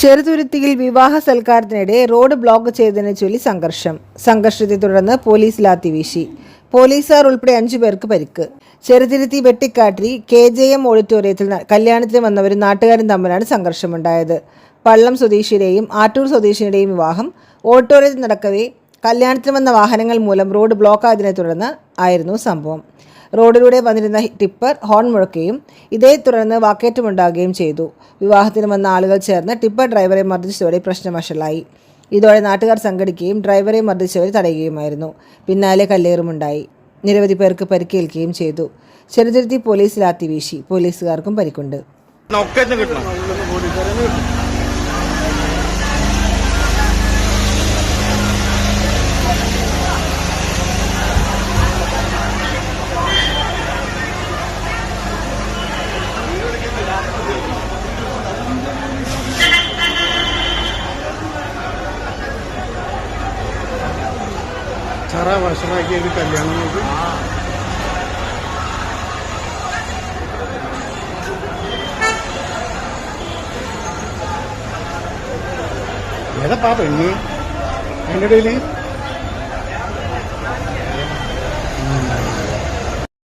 ചെറുതുരുത്തിയിൽ വിവാഹ സൽക്കാരത്തിനിടെ road block ചെയ്തതിനെ ചൊല്ലി സംഘർഷത്തെ തുടർന്ന് പോലീസ് ലാത്തിവീശി. പോലീസുകാർ ഉൾപ്പെടെ 5 പേർക്ക് പരിക്ക്. ചെറുതുരുത്തി വെട്ടിക്കാട്ടിരി KJM ഓഡിറ്റോറിയത്തിൽ കല്യാണത്തിന് വന്നവരും നാട്ടുകാരും തമ്മിലാണ് സംഘർഷമുണ്ടായത്. പള്ളം സ്വദേശിയുടെയും ആറ്റൂർ സ്വദേശിയുടെയും വിവാഹം ഓഡിറ്റോറിയത്തിൽ നടക്കവേ കല്യാണത്തിന് വന്ന വാഹനങ്ങൾ മൂലം റോഡ് ബ്ലോക്കായതിനെ തുടർന്ന് ആയിരുന്നു സംഭവം. റോഡിലൂടെ വന്നിരുന്ന ടിപ്പർ ഹോൺ മുഴക്കുകയും ഇതേ തുടർന്ന് വാക്കേറ്റമുണ്ടാകുകയും ചെയ്തു. വിവാഹത്തിന് വന്ന ആളുകൾ ചേർന്ന് ടിപ്പർ ഡ്രൈവറെ മർദ്ദിച്ചതോടെ പ്രശ്നം വഷളായി. ഇതോടെ നാട്ടുകാർ സംഘടിക്കുകയും ഡ്രൈവറെ മർദ്ദിച്ചവരെ തടയുകയുമായിരുന്നു. പിന്നാലെ കല്ലേറുമുണ്ടായി. നിരവധി പേർക്ക് പരിക്കേൽക്കുകയും ചെയ്തു. ചെറുതുരുത്തി പോലീസ് ലാത്തിവീശി. പോലീസുകാർക്കും പരിക്കുണ്ട്. വർഷമാക്കിയ ഒരു കല്യാണം ഏതാ പെണ്ണി അതിൻ്റെ ഇടയിൽ